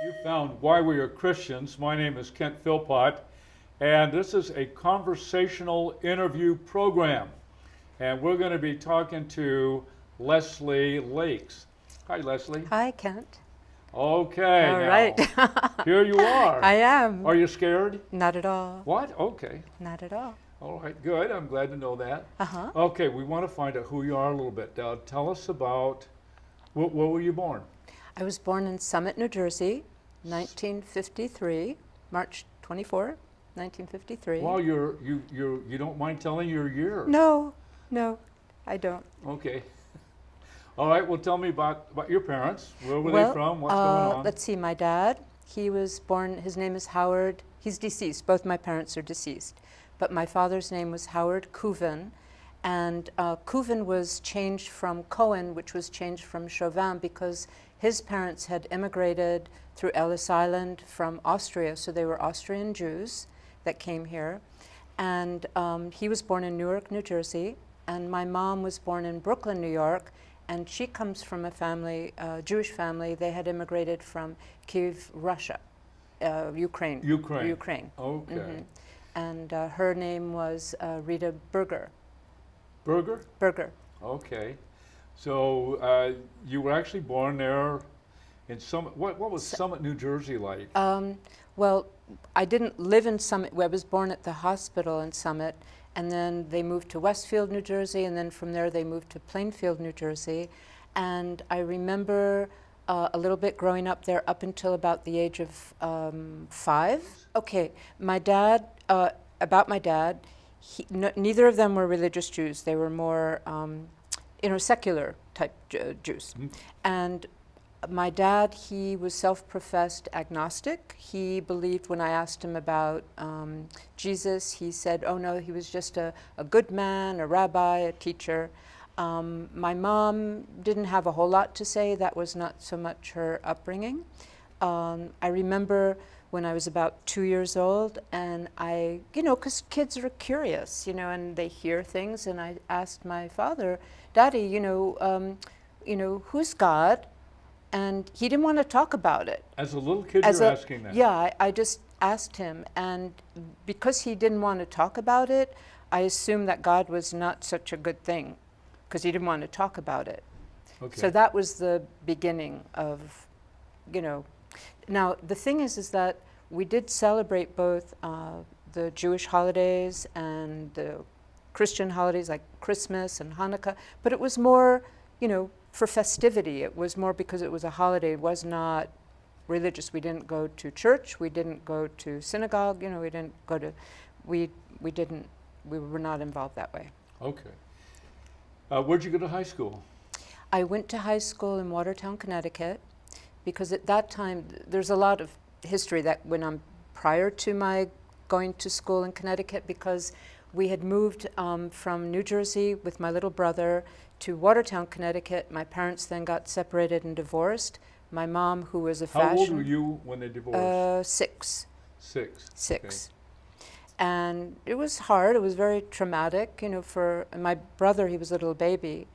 You found Why We Are Christians. My name is Kent Philpott, and this is a conversational interview program. And we're going to be talking to Leslie Lakes. Hi, Leslie. Hi, Kent. Okay, All now, right. here you are. I am. Are you scared? Not at all. What? Okay. Not at all. All right, good. I'm glad to know that. Uh-huh. Okay, we want to find out who you are a little bit. Tell us about, where were you born? I was born in Summit, New Jersey, 1953, March 24, 1953. Well, you don't mind telling your year? No, I don't. Okay. All right, well, tell me about your parents. Where were Well, they from? What's going on? let's see, my dad, he was born, his name is Howard. He's deceased. Both my parents are deceased. But my father's name was Howard Coven. And Coven was changed from Cohen, which was changed from Chauvin, because his parents had immigrated through Ellis Island from Austria. So they were Austrian Jews that came here. And he was born in Newark, New Jersey. And my mom was born in Brooklyn, New York. And she comes from a family, Jewish family. They had immigrated from Kiev, Russia, Ukraine. Ukraine. Okay. Mm-hmm. And her name was Rita Berger. Berger? Berger. Okay. So you were actually born there in Summit. What was Summit, New Jersey like? Well, I didn't live in Summit. I was born at the hospital in Summit, and then they moved to Westfield, New Jersey, and then from there they moved to Plainfield, New Jersey. And I remember a little bit growing up there up until about the age of 5. Okay, my dad, about my dad, neither of them were religious Jews. They were more, secular type Jews. Mm-hmm. And my dad, he was self-professed agnostic. He believed, when I asked him about Jesus, he said, oh no, he was just a good man, a rabbi, a teacher. My mom didn't have a whole lot to say. That was not so much her upbringing. I remember when I was about 2 years old, and I, because kids are curious, and they hear things, and I asked my father, Daddy, who's God? And he didn't want to talk about it. As a little kid, you're asking that? Yeah, I just asked him. And because he didn't want to talk about it, I assumed that God was not such a good thing, because he didn't want to talk about it. Okay. So that was the beginning of, Now, the thing is that we did celebrate both the Jewish holidays and the Christian holidays like Christmas and Hanukkah, but it was more, for festivity. It was more because it was a holiday. It was not religious. We didn't go to church. We didn't go to synagogue. We didn't go to, we were not involved that way. Okay. Where'd you go to high school? I went to high school in Watertown, Connecticut, because at that time, there's a lot of history that went on prior to my going to school in Connecticut, because we had moved from New Jersey with my little brother to Watertown, Connecticut. My parents then got separated and divorced. My mom, who was a How old were you when they divorced? 6. 6. 6. Okay. And it was hard. It was very traumatic, for my brother. He was a little baby.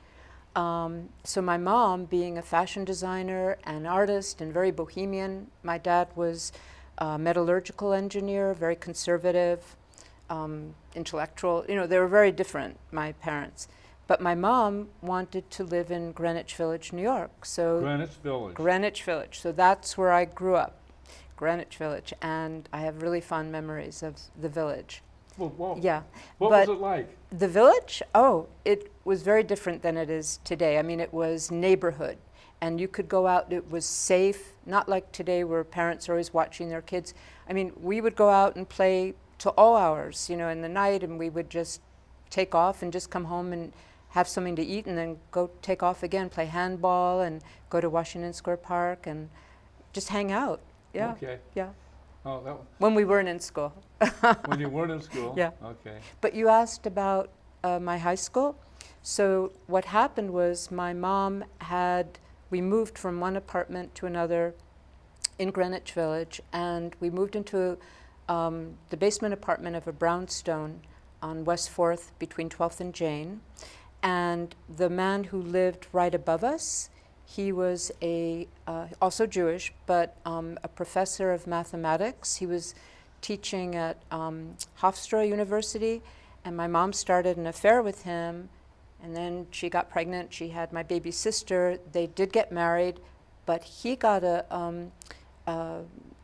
So my mom, being a fashion designer and artist and very bohemian, my dad was a metallurgical engineer, very conservative, intellectual. They were very different, my parents. But my mom wanted to live in Greenwich Village, New York. So Greenwich Village. So that's where I grew up, Greenwich Village. And I have really fond memories of the village. Well, yeah. What was it like? The village? Oh, it was very different than it is today. I mean, it was neighborhood. And you could go out, it was safe, not like today where parents are always watching their kids. I mean, we would go out and play till all hours, in the night, and we would just take off and just come home and have something to eat and then go take off again, play handball and go to Washington Square Park and just hang out. Yeah. Okay. Yeah. Oh, when we weren't in school. When you weren't in school? Yeah. Okay. But you asked about my high school. So what happened was my mom we moved from one apartment to another in Greenwich Village, and we moved into the basement apartment of a brownstone on West 4th between 12th and Jane. And the man who lived right above us, He was also Jewish, but a professor of mathematics. He was teaching at Hofstra University, and my mom started an affair with him, and then she got pregnant. She had my baby sister. They did get married, but he got an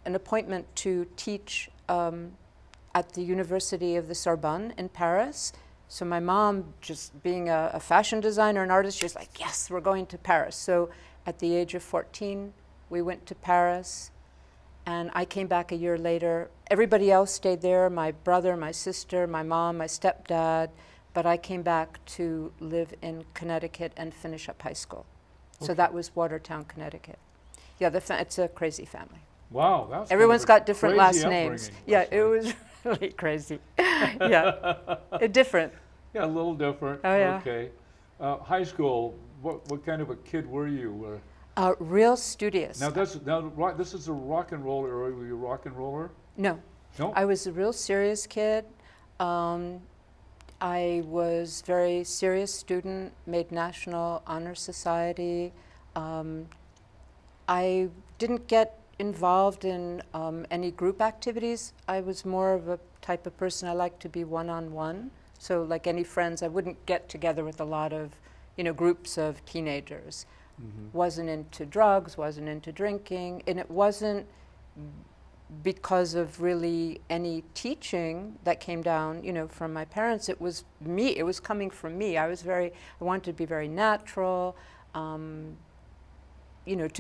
appointment to teach at the University of the Sorbonne in Paris. So my mom, just being a fashion designer and artist, she's like, yes, we're going to Paris. So at the age of 14, we went to Paris, and I came back a year later. Everybody else stayed there, my brother, my sister, my mom, my stepdad, but I came back to live in Connecticut and finish up high school. So that was Watertown, Connecticut. Yeah, it's a crazy family. Wow, that's Everyone's got different last crazy names. upbringing, Yeah, Leslie. it was really crazy. Yeah, different. Yeah, a little different. Oh, yeah. Okay. High school, what kind of a kid were you? Real studious. Now this is a rock and roll era. Were you a rock and roller? No, No. I was a real serious kid. I was very serious student, made National Honor Society. I didn't get involved in any group activities. I was more of a type of person, I like to be one-on-one. So like any friends, I wouldn't get together with a lot of, groups of teenagers. Mm-hmm. Wasn't into drugs, wasn't into drinking, and it wasn't because of really any teaching that came down, from my parents. It was me. It was coming from me. I wanted to be very natural, to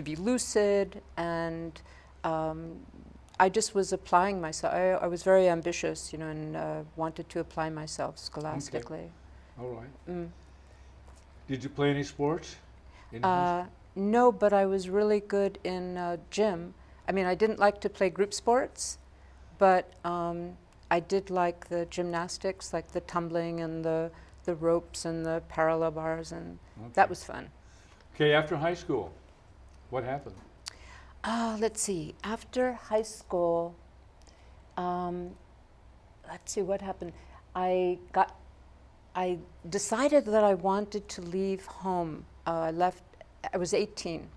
be lucid, and I just was applying myself. I was very ambitious, and wanted to apply myself scholastically. All right. Mm. Did you play any sports? In high school? No, but I was really good in gym. I mean, I didn't like to play group sports, but I did like the gymnastics, like the tumbling and the ropes and the parallel bars, and that was fun. Okay, after high school, what happened? Let's see. After high school, let's see what happened. I decided that I wanted to leave home. I was 18,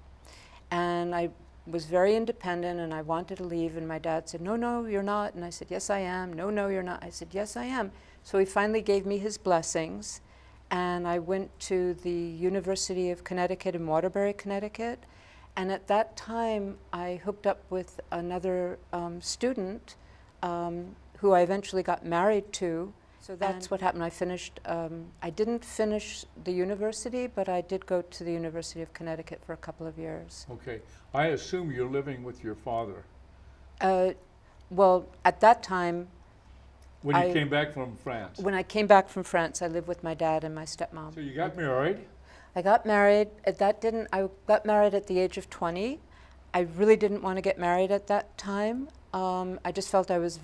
and I was very independent, and I wanted to leave, and my dad said, no, you're not. And I said, yes, I am. No, you're not. I said, yes, I am. So he finally gave me his blessings, and I went to the University of Connecticut in Waterbury, Connecticut. And at that time, I hooked up with another student who I eventually got married to. So that's what happened. I didn't finish the university, but I did go to the University of Connecticut for a couple of years. Okay. I assume you're living with your father. Well, at that time, When you came back from France. when I came back from France, I lived with my dad and my stepmom. So you got married. I got married. I got married at the age of 20. I really didn't want to get married at that time. I just felt I was,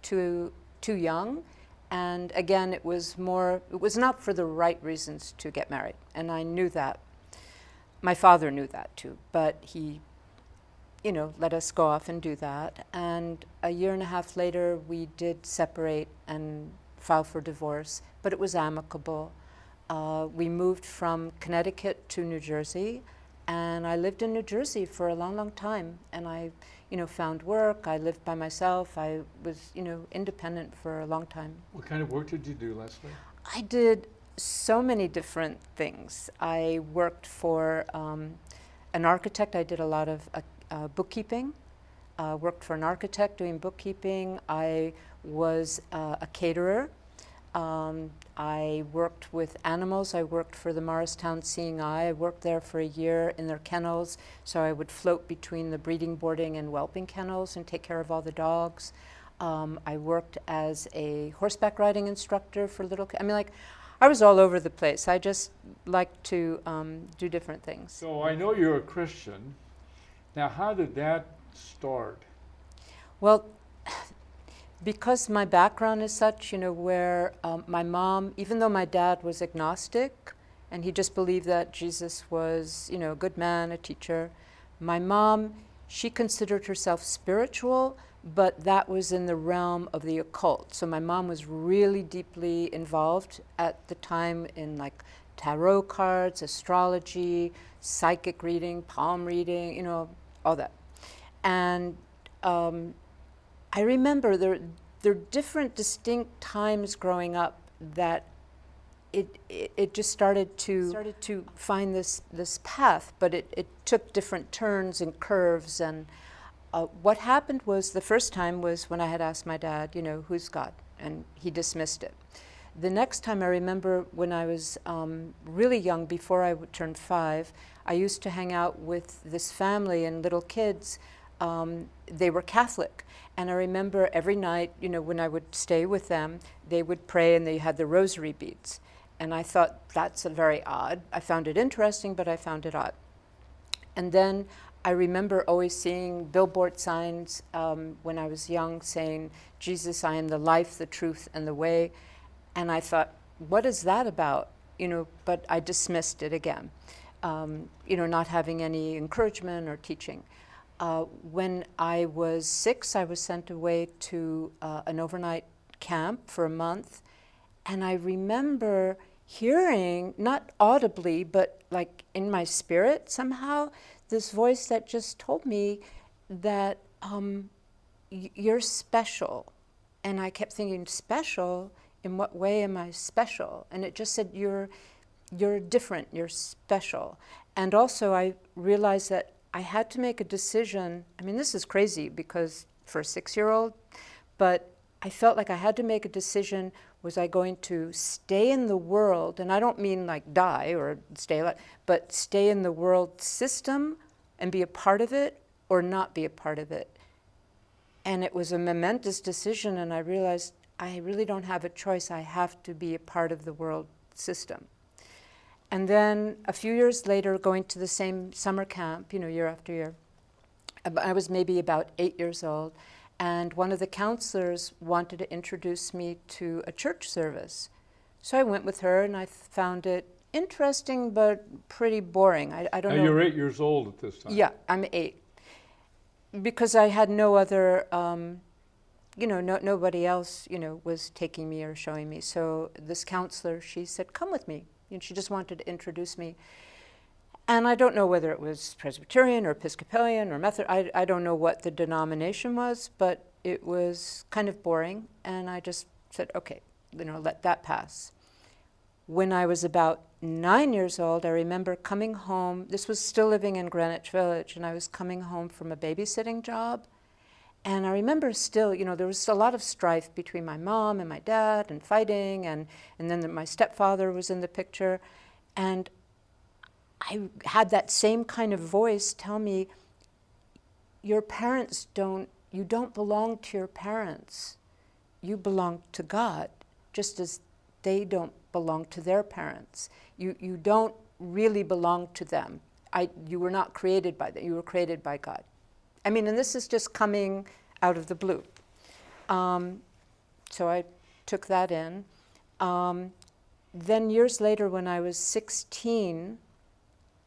too young. And again, it was not for the right reasons to get married. And I knew that. My father knew that too, but he, let us go off and do that. And a year and a half later, we did separate and file for divorce, but it was amicable. We moved from Connecticut to New Jersey, and I lived in New Jersey for a long, long time. And I, found work. I lived by myself. I was, independent for a long time. What kind of work did you do, Leslie? I did so many different things. I worked for an architect. I did a lot of bookkeeping. Worked for an architect doing bookkeeping. I was a caterer. I worked with animals. I worked for the Morristown Seeing Eye. I worked there for a year in their kennels, so I would float between the breeding, boarding, and whelping kennels and take care of all the dogs. I worked as a horseback riding instructor for little kids. I was all over the place. I just liked to do different things. So I know you're a Christian. Now, how did that start? Well, because my background is such, where my mom, even though my dad was agnostic, and he just believed that Jesus was, a good man, a teacher, my mom, she considered herself spiritual, but that was in the realm of the occult. So my mom was really deeply involved at the time in tarot cards, astrology, psychic reading, palm reading, you know, all that. And I remember there are different distinct times growing up that it just started to find this path, but it took different turns and curves. And what happened was, the first time was when I had asked my dad, you know, who's God? And he dismissed it. The next time, I remember when I was really young, before I turned 5, I used to hang out with this family and little kids. They were Catholic. And I remember every night, you know, when I would stay with them, they would pray and they had the rosary beads. And I thought, that's very odd. I found it interesting, but I found it odd. And then I remember always seeing billboard signs when I was young saying, Jesus, I am the life, the truth, and the way. And I thought, what is that about? You know, but I dismissed it again, you know, not having any encouragement or teaching. When I was 6, I was sent away to an overnight camp for a month. And I remember hearing, not audibly, but like in my spirit somehow, this voice that just told me that you're special. And I kept thinking, special? In what way am I special? And it just said, you're different, you're special. And also I realized that I had to make a decision. I mean, this is crazy because for a 6-year-old, but I felt like I had to make a decision. Was I going to stay in the world, and I don't mean like die or stay alive, but stay in the world system and be a part of it, or not be a part of it? And it was a momentous decision, and I realized I really don't have a choice. I have to be a part of the world system. And then a few years later, going to the same summer camp, you know, year after year, I was maybe about 8 years old, and one of the counselors wanted to introduce me to a church service. So I went with her, and I found it interesting, but pretty boring. I don't know. And you're 8 years old at this time. Yeah, I'm 8. Because I had no other, you know, nobody else, you know, was taking me or showing me. So this counselor, she said, come with me. And she just wanted to introduce me. And I don't know whether it was Presbyterian or Episcopalian or Methodist. I don't know what the denomination was, but it was kind of boring. And I just said, okay, you know, let that pass. When I was about 9 years old, I remember coming home. This was still living in Greenwich Village, and I was coming home from a babysitting job. And I remember still, you know, there was a lot of strife between my mom and my dad, and fighting, and then my stepfather was in the picture. And I had that same kind of voice tell me, you don't belong to your parents. You belong to God, just as they don't belong to their parents. You don't really belong to them. You were not created by them. You were created by God. I mean, and this is just coming out of the blue. So I took that in. Then years later, when I was 16,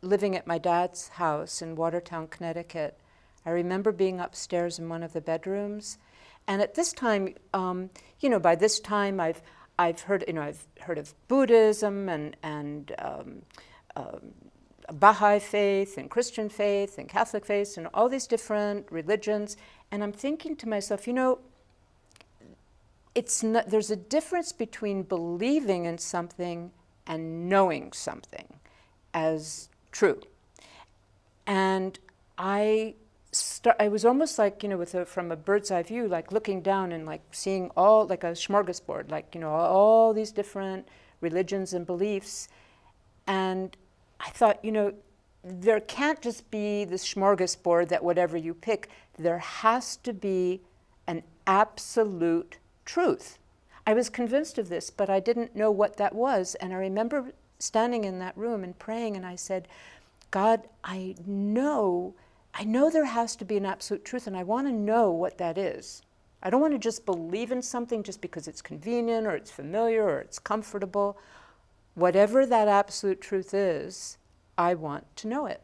living at my dad's house in Watertown, Connecticut, I remember being upstairs in one of the bedrooms. And at this time, you know, by this time I've heard of Buddhism and Baha'i faith and Christian faith and Catholic faith and all these different religions. And I'm thinking to myself, you know, there's a difference between believing in something and knowing something as true. And I was almost like, you know, from a bird's eye view, like looking down and like seeing all, like a smorgasbord, like, you know, all these different religions and beliefs. And I thought, you know, there can't just be this smorgasbord that whatever you pick, there has to be an absolute truth. I was convinced of this, but I didn't know what that was. And I remember standing in that room and praying, and I said, God, I know there has to be an absolute truth, and I want to know what that is. I don't want to just believe in something just because it's convenient or it's familiar or it's comfortable. Whatever that absolute truth is, I want to know it.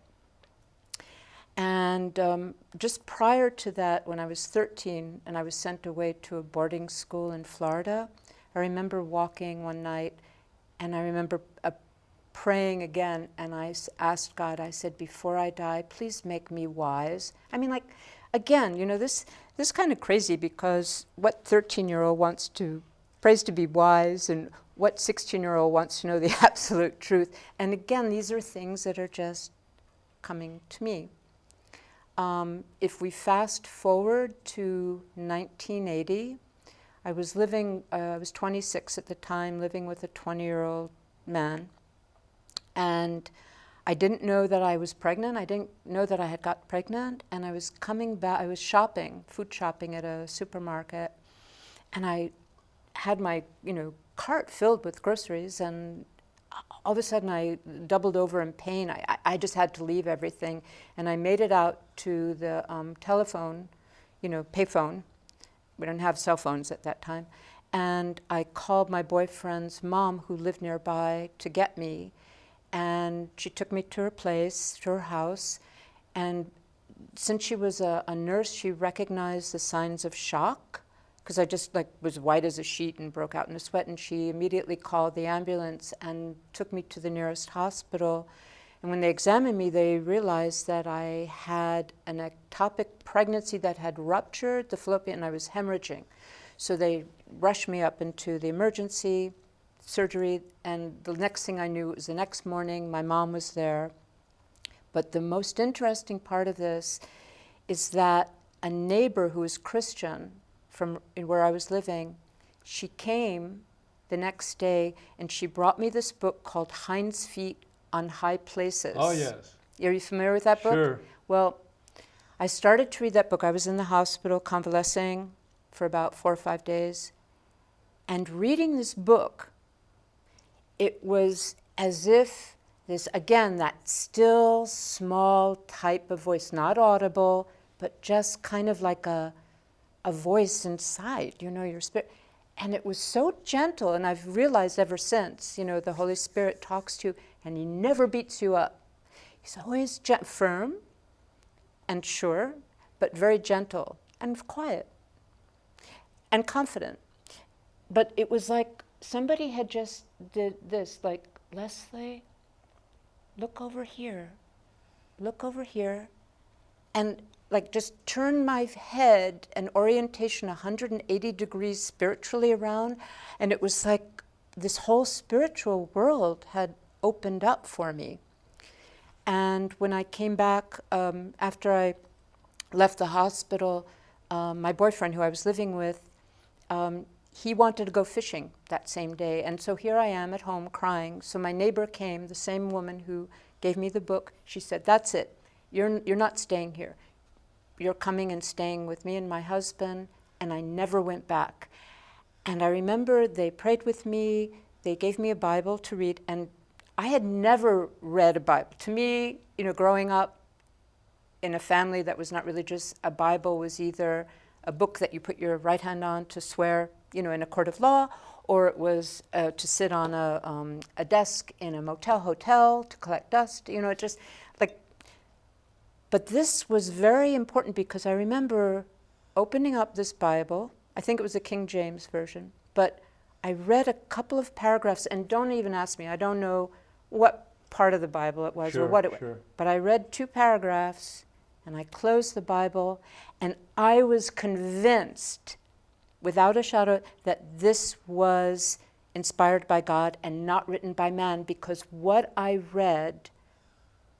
And just prior to that, when I was 13 and I was sent away to a boarding school in Florida, I remember walking one night, and I remember a praying again, and I asked God, I said, before I die, please make me wise. I mean, like, again, this kind of crazy, because what 13-year-old prays to be wise, and what 16-year-old wants to know the absolute truth? And again, these are things that are just coming to me. If we fast forward to 1980, I was 26 at the time, living with a 20-year-old man. And I didn't know that I was pregnant. I didn't know that I had got pregnant. And I was coming back, I was food shopping at a supermarket. And I had my, cart filled with groceries. And all of a sudden I doubled over in pain. I just had to leave everything. And I made it out to the telephone, payphone. We didn't have cell phones at that time. And I called my boyfriend's mom, who lived nearby, to get me. And she took me to her place, to her house. And since she was a nurse, she recognized the signs of shock, because I just was white as a sheet and broke out in a sweat. And she immediately called the ambulance and took me to the nearest hospital. And when they examined me, they realized that I had an ectopic pregnancy that had ruptured the fallopian, and I was hemorrhaging. So they rushed me up into the emergency surgery, and the next thing I knew, it was the next morning, my mom was there. But the most interesting part of this is that a neighbor who was Christian from where I was living, she came the next day, and she brought me this book called Hinds' Feet on High Places. Oh, yes. Are you familiar with that book? Sure. Well, I started to read that book. I was in the hospital convalescing for about 4 or 5 days. And reading this book, it was as if this, again, that still, small type of voice, not audible, but just kind of like a voice inside, your spirit. And it was so gentle, and I've realized ever since, the Holy Spirit talks to you, and he never beats you up. He's always firm and sure, but very gentle and quiet and confident. But it was like somebody had just did this, like, Leslie, look over here, and just turn my head and orientation 180 degrees spiritually around, and it was like this whole spiritual world had opened up for me. And when I came back, after I left the hospital, my boyfriend, who I was living with, he wanted to go fishing that same day. And so here I am at home crying. So my neighbor came, the same woman who gave me the book. She said, "That's it. You're not staying here. You're coming and staying with me and my husband." And I never went back. And I remember they prayed with me. They gave me a Bible to read. And I had never read a Bible. To me, growing up in a family that was not religious, a Bible was either a book that you put your right hand on to swear, in a court of law, or it was to sit on a desk in a hotel to collect dust. It just But this was very important, because I remember opening up this Bible. I think it was a King James version, but I read a couple of paragraphs, and don't even ask me, I don't know what part of the Bible it was or what it was. But I read 2 paragraphs, and I closed the Bible, and I was convinced, without a shadow, that this was inspired by God and not written by man, because what I read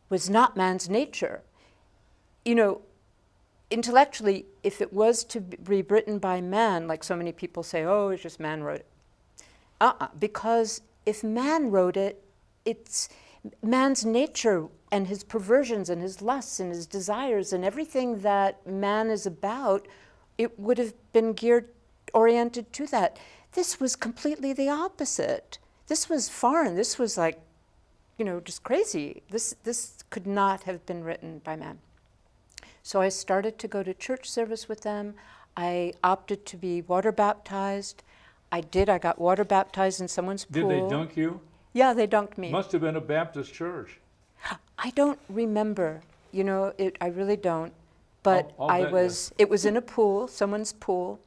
was not man's nature. Intellectually, if it was to be written by man, like so many people say, oh, it's just man wrote it. Because if man wrote it, it's man's nature and his perversions and his lusts and his desires and everything that man is about, it would have been oriented to that. This was completely the opposite. This was foreign. This was like, just crazy. This could not have been written by man. So I started to go to church service with them. I opted to be water baptized. I got water baptized in someone's pool. Did they dunk you? Yeah, they dunked me. Must have been a Baptist church. I don't remember, I really don't. But it was in a pool, someone's pool.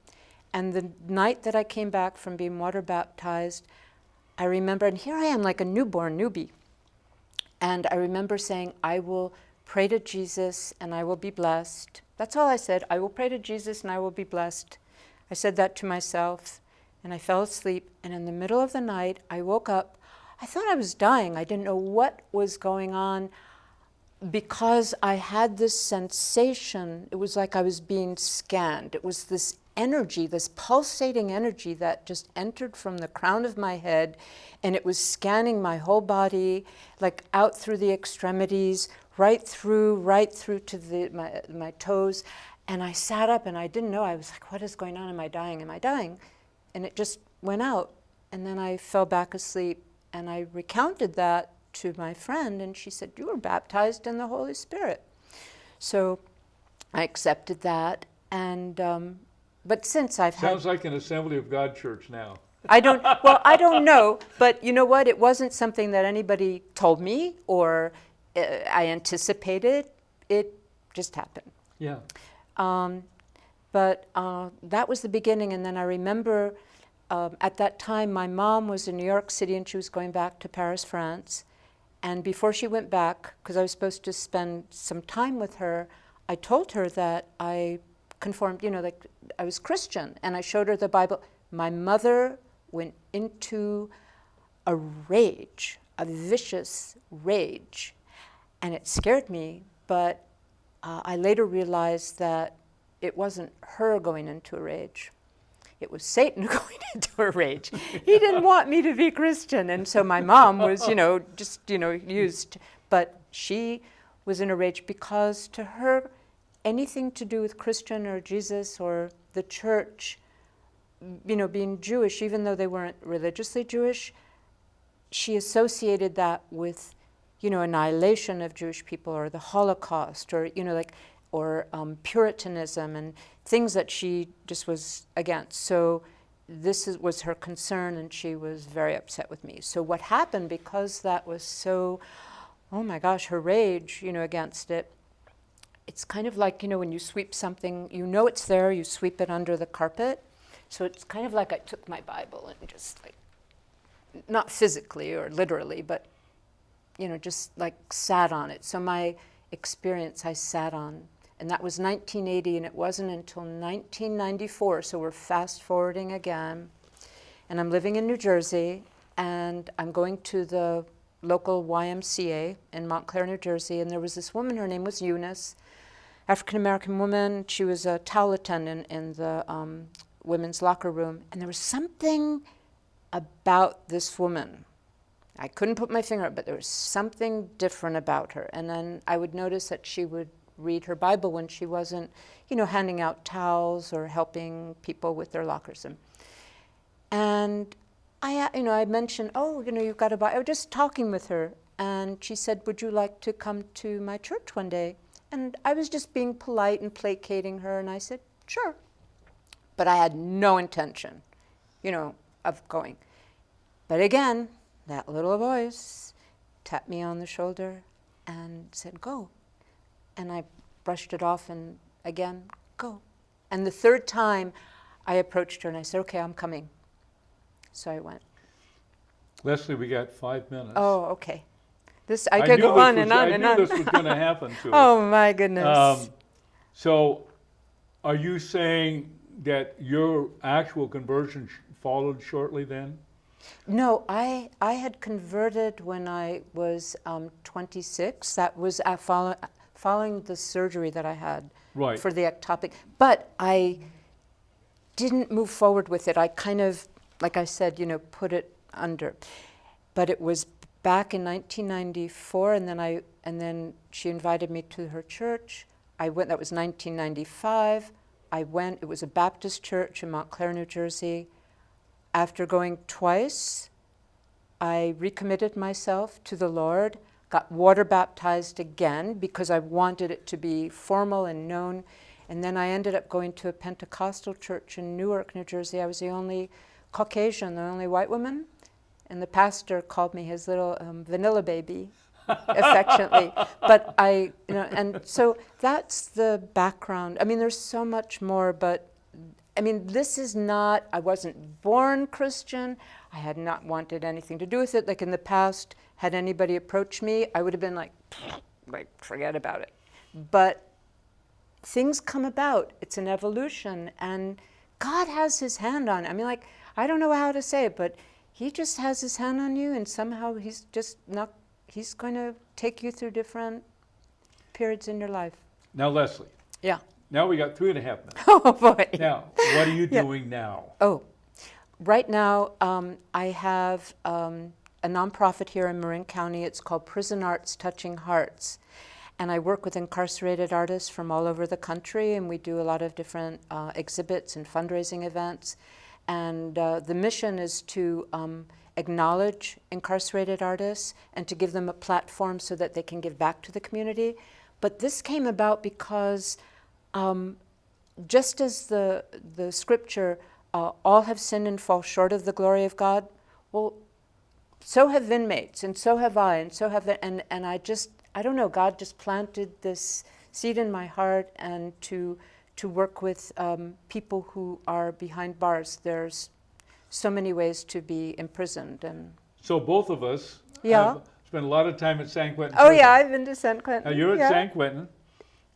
And the night that I came back from being water baptized, I remember, and here I am like a newborn newbie. And I remember saying, I will pray to Jesus and I will be blessed. That's all I said. I will pray to Jesus and I will be blessed. I said that to myself, and I fell asleep. And in the middle of the night, I woke up. I thought I was dying. I didn't know what was going on because I had this sensation. It was like I was being scanned. It was this energy, this pulsating energy that just entered from the crown of my head, and it was scanning my whole body, like out through the extremities, right through to my toes. And I sat up and I didn't know. I was like, what is going on? Am I dying? Am I dying? And it just went out. And then I fell back asleep, and I recounted that to my friend, and she said, you were baptized in the Holy Spirit. So I accepted that, and but since I've Sounds like an Assembly of God church now. I don't know, but you know what? It wasn't something that anybody told me or I anticipated. It just happened. Yeah. But that was the beginning, and then I remember at that time my mom was in New York City and she was going back to Paris, France. And before she went back, because I was supposed to spend some time with her, I told her that I conformed, like I was Christian, and I showed her the Bible. My mother went into a rage, a vicious rage, and it scared me, but I later realized that it wasn't her going into a rage. It was Satan going into a rage. He didn't want me to be Christian, and so my mom was, used. But she was in a rage because to her, anything to do with Christian or Jesus or the church, being Jewish, even though they weren't religiously Jewish, she associated that with, annihilation of Jewish people or the Holocaust or, Puritanism and things that she just was against. So was her concern, and she was very upset with me. So what happened, because that was so, oh my gosh, her rage, against it, it's kind of like, when you sweep something, it's there, you sweep it under the carpet. So it's kind of like I took my Bible and just not physically or literally, but, just sat on it. So my experience I sat on. And that was 1980, and it wasn't until 1994, so we're fast forwarding again. And I'm living in New Jersey, and I'm going to the local YMCA in Montclair, New Jersey, and there was this woman, her name was Eunice, African-American woman. She was a towel attendant in the women's locker room, and there was something about this woman. I couldn't put my finger on it, but there was something different about her. And then I would notice that she would read her Bible when she wasn't, handing out towels or helping people with their lockers. And I mentioned, you've got a Bible. I was just talking with her, and she said, would you like to come to my church one day? And I was just being polite and placating her, and I said, sure. But I had no intention, of going. But again, that little voice tapped me on the shoulder and said, go. And I brushed it off and again, go. And the third time I approached her and I said, okay, I'm coming. So I went. Leslie, we got 5 minutes. Oh, okay. I could go on and on and on. I knew this was going to happen to us. Oh, my goodness. So are you saying that your actual conversion followed shortly then? No, I had converted when I was 26. That was following the surgery that I had for the ectopic. But I didn't move forward with it. I kind of, like I said, put it under. But it was back in 1994, and then she invited me to her church. I went. That was 1995. I went. It was a Baptist church in Montclair, New Jersey. After going twice, I recommitted myself to the Lord, got water baptized again because I wanted it to be formal and known. And then I ended up going to a Pentecostal church in Newark, New Jersey. I was the only Caucasian, the only white woman. And the pastor called me his little vanilla baby, affectionately. But and so that's the background. I mean, there's so much more, but I mean, this is not, I wasn't born Christian. I had not wanted anything to do with it. Like in the past, had anybody approached me, I would have been like forget about it. But things come about. It's an evolution, and God has his hand on it. I mean, like, I don't know how to say it, but he just has his hand on you, and somehow he's going to take you through different periods in your life. Now, Leslie, Yeah. now we got 3.5 minutes. Oh, boy. Now, what are you Yeah. doing now? Oh, right now I have a nonprofit here in Marin County. It's called Prison Arts Touching Hearts. And I work with incarcerated artists from all over the country, and we do a lot of different exhibits and fundraising events. And the mission is to acknowledge incarcerated artists and to give them a platform so that they can give back to the community. But this came about because just as the scripture, all have sinned and fall short of the glory of God, well, so have inmates, and so have I, and so have, and I don't know, God just planted this seed in my heart, and to work with people who are behind bars. There's so many ways to be imprisoned. And So both of us Yeah. have spent a lot of time at San Quentin. oh Prison. yeah, I've been to San Quentin. Now, you're at Yeah. San Quentin,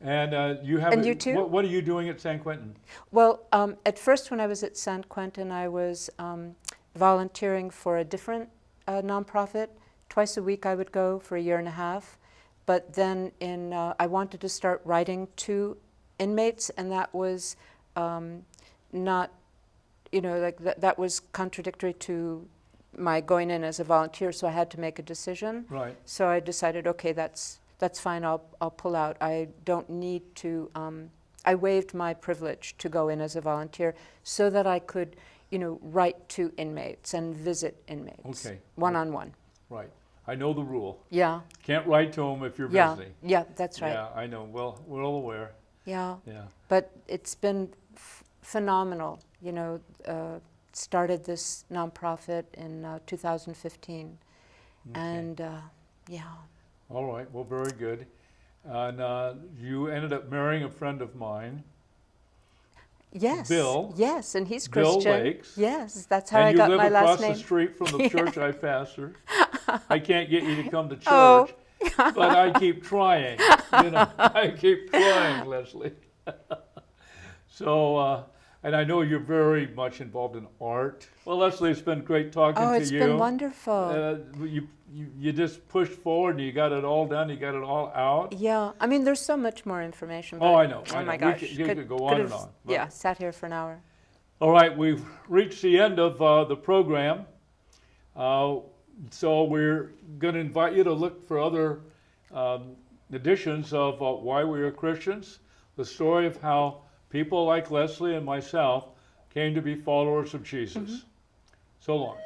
and you have. And you too? What are you doing at San Quentin? Well, at first when I was at San Quentin, I was volunteering for a different nonprofit. Twice a week I would go for a year and a half. But then I wanted to start writing to inmates, and that was not, like that was contradictory to my going in as a volunteer, so I had to make a decision. Right. So I decided, okay, that's fine, I'll pull out. I don't need to, I waived my privilege to go in as a volunteer so that I could, write to inmates and visit inmates. Okay. One-on-one. Right. I know the rule. Yeah. Can't write to them if you're Yeah. visiting. Yeah, that's right. Yeah, I know. Well, we're all aware. Yeah. Yeah. But it's been phenomenal. Started this nonprofit in 2015. Okay. And yeah. All right. Well, very good. And you ended up marrying a friend of mine. Yes. Bill. Yes, and he's Bill Christian. Lakes. Yes, that's how And I you got live my across last the name. street from the church I pastor. I can't get you to come to church, Oh. but I keep trying. I keep trying, Leslie. So, and I know you're very much involved in art. Well, Leslie, it's been great talking to you. Oh, it's been wonderful. You just pushed forward and you got it all done. You got it all out. Yeah, I mean, there's so much more information. Oh, but- I know. Oh I my know. gosh. You could go on and on. But- Yeah, sat here for an hour. All right, we've reached the end of the program. So we're going to invite you to look for other editions of Why We Are Christians, the story of how people like Leslie and myself came to be followers of Jesus. So long.